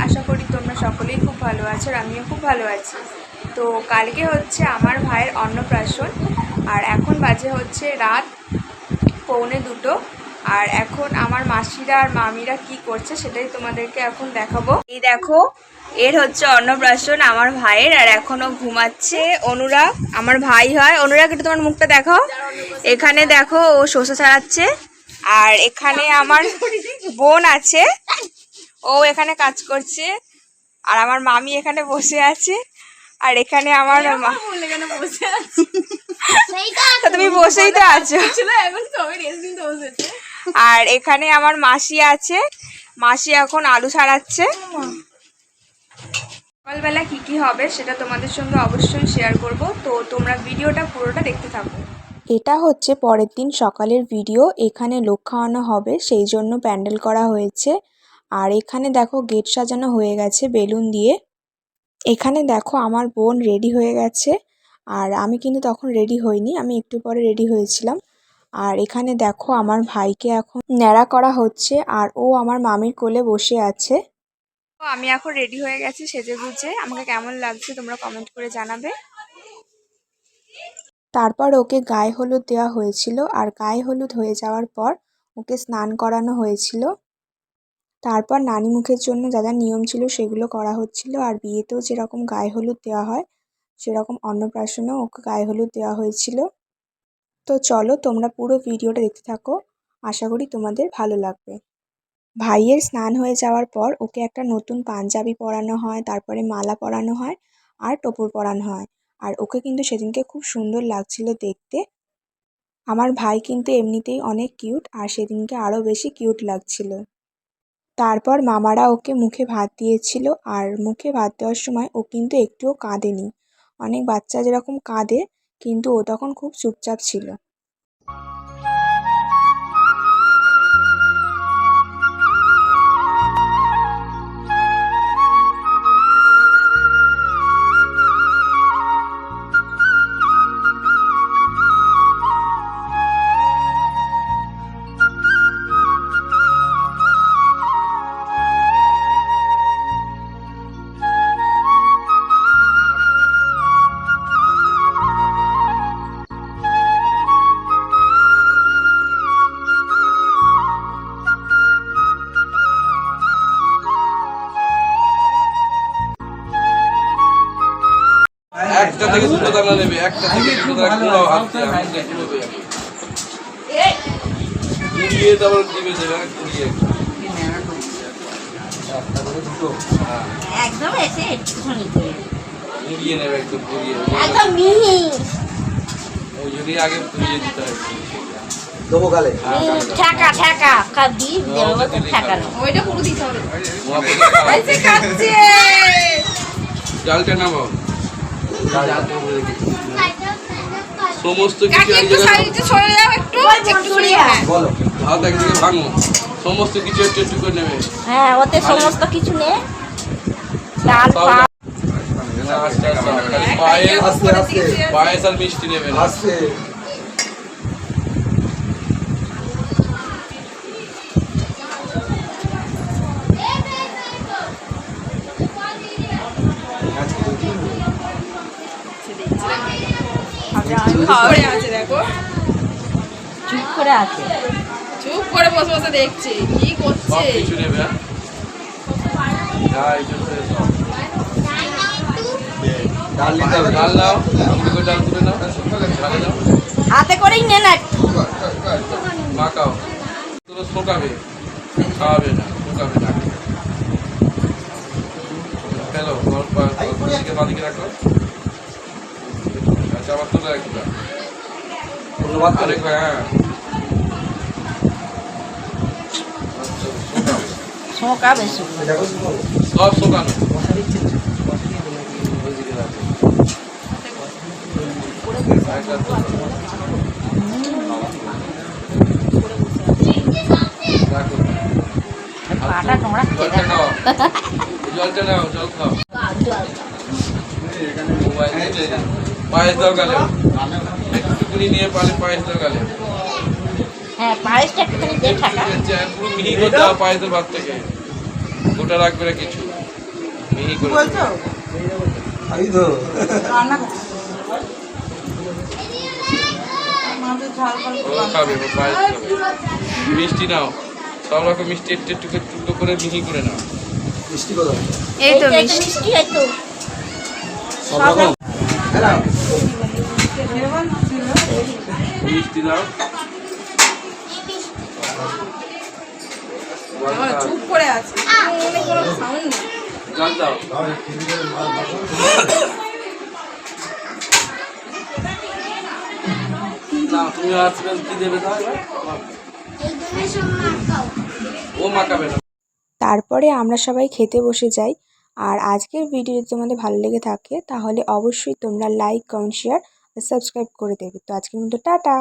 আশা করি তোমরা সকলেই খুব ভালো আছো আর আমিও খুব ভালো আছি। তো কালকে হচ্ছে আমার ভাইয়ের অন্নপ্রাশন আর এখন বাজে হচ্ছে রাত 1:45 আর এখন আমার মাসিরা আর মামিরা কি করছে সেটাই তোমাদেরকে এখন দেখাবো। এই দেখো এর হচ্ছে অন্নপ্রাশন আমার ভাইয়ের আর এখনও ঘুমাচ্ছে। অনুরাগ আমার ভাই হয়। অনুরাগ একটু তোমার মুখটা দেখাও। এখানে দেখো ও শসা ছাড়াচ্ছে আর এখানে আমার বোন আছে, ও এখানে কাজ করছে আর আমার মামি এখানে বসে আছে আর এখানে আমার তুমি বসেই তো আছো। আর এখানে আমার মাসি আছে, মাসি এখন আলু ছাড়াচ্ছে। সকালবেলা কি কি হবে সেটা তোমাদের সঙ্গে অবশ্যই শেয়ার করব, তো তোমরা ভিডিওটা পুরোটা দেখতে থাকো। এটা হচ্ছে পরের দিন সকালের ভিডিও। এখানে লোক খাওয়ানো হবে সেই জন্য প্যান্ডেল করা হয়েছে আর এখানে দেখো গেট সাজানো হয়ে গেছে বেলুন দিয়ে। এখানে দেখো আমার বোন রেডি হয়ে গেছে আর আমি কিন্তু তখন রেডি হইনি, আমি একটু পরে রেডি হয়েছিলাম। আর এখানে দেখো আমার ভাইকে এখন ন্যাড়া করা হচ্ছে আর ও আমার মামির কোলে বসে আছে। তো আমি এখন রেডি হয়ে গেছি সেজে গুজে, আমাকে কেমন লাগছে তোমরা কমেন্ট করে জানাবে। তারপর ওকে গায়ে হলুদ দেওয়া হয়েছিল আর গায়ে হলুদ হয়ে যাওয়ার পর ওকে স্নান করানো হয়েছিল। তারপর নানি মুখের জন্য যা যা নিয়ম ছিল সেগুলো করা হচ্ছিল আর বিয়েতেও যেরকম গায়ে হলুদ দেওয়া হয় সেরকম অন্নপ্রাশনেও ওকে গায়ে হলুদ দেওয়া হয়েছিল। তো চলো তোমরা পুরো ভিডিওটা দেখতে থাকো, আশা করি তোমাদের ভালো লাগবে। ভাইয়ের স্নান হয়ে যাওয়ার পর ওকে একটা নতুন পাঞ্জাবি পরানো হয়, তারপরে মালা পরানো হয় আর টোপর পরানো হয় আর ওকে কিন্তু সেদিনকে খুব সুন্দর লাগছিল দেখতে। আমার ভাই কিন্তু এমনিতেই অনেক কিউট আর সেদিনকে আরও বেশি কিউট লাগছিল। তারপর মামারা ওকে মুখে ভাত দিয়েছিল আর মুখে ভাত দেওয়ার সময় ও কিন্তু একটুও কাঁদেনি। অনেক বাচ্চা যেরকম কাঁদে কিন্তু ও তখন খুব চুপচাপ ছিল। একটা থেকে দুটো দানা নেবে, একটা থেকে দুটো দানা কুড়াও হাতে হাতে কুড়াবে কুড়িয়ে তারপর দিবে দেবে কুড়িয়ে একটা করে দুটো একদম এসে একটুখানি করে কুড়িয়ে নেবে একদম কুড়িয়ে একদম মিহি ওই যদি আগে কুড়িয়ে দিতে হয় দেবো গালে ঠাকা ঠাকা কাদি দেবো ঠাকানো ওইটা পুরো দিতে হবে। এই খাচ্ছে জালটা নামাও, সমস্ত কিছু এক জায়গায় সরে যাও একটু বলো হাত একদিকে ভাঙো, সমস্ত কিছু একটু একটু করে নেবে। হ্যাঁ ওতে সমস্ত কিছু নে ডাল পায়েস আর মিষ্টি নেবে না। আস্তে চুপ করে আছে, চুপ করে বসে বসে দেখছে কি করছে। কিছু নেবে ডাল নিতে হবে ডাল নাও, ডাল তুলে নাও, ঢালে দাও, হাতে করেই নে না মাখাও, তোরা শোকাবে, খাওয়াবে না, শোকাবে না। হ্যালো বাদিকে রাখো, আচ্ছা আবার তুলে রাখবা ধন্যবাদ করে আরেক ভাই। হ্যাঁ শোকাবে সব শোকানো পাটা নোংরা জলটা খাও, জলটা নাও, জল খাও। পায়েস দাও গালে, একটুকুনি নিয়ে পালে পায়েস দাও গালে। হ্যাঁ পায়েসটা একটুখানি দিয়ে ঠাকা। ঠিক আছে, পুরো মিহি করে দাও পায়েসের ভাত থেকে, গোটা রাখবে না কিছু, মিহি করে বলছো আমি তো রান্না করছি আমাদের ঝাল ঝাল ও খাবে, ও পায়েস খাবে। মিষ্টি নাও, সব রকম মিষ্টি একটু একটু টুকরো করে মিহি করে নাও। মিষ্টি কথা এই তো এই মিষ্টি হয়তো সব রকম হ্যাঁ মিষ্টি দাও, চুপ করে আছে মনে কোনো সাউন্ড নেই জল দাও। না তুমি আসবে কি দেবে দাও এবার? ও মাখাবে না। তারপরে আমরা সবাই খেতে বসে যাই। আর আজকের ভিডিও যদি তোমাদের ভালো লেগে থাকে তাহলে অবশ্যই তোমরা লাইক, কমেন্ট, শেয়ার আর সাবস্ক্রাইব করে দেবে। তো আজকের মতো টাটা।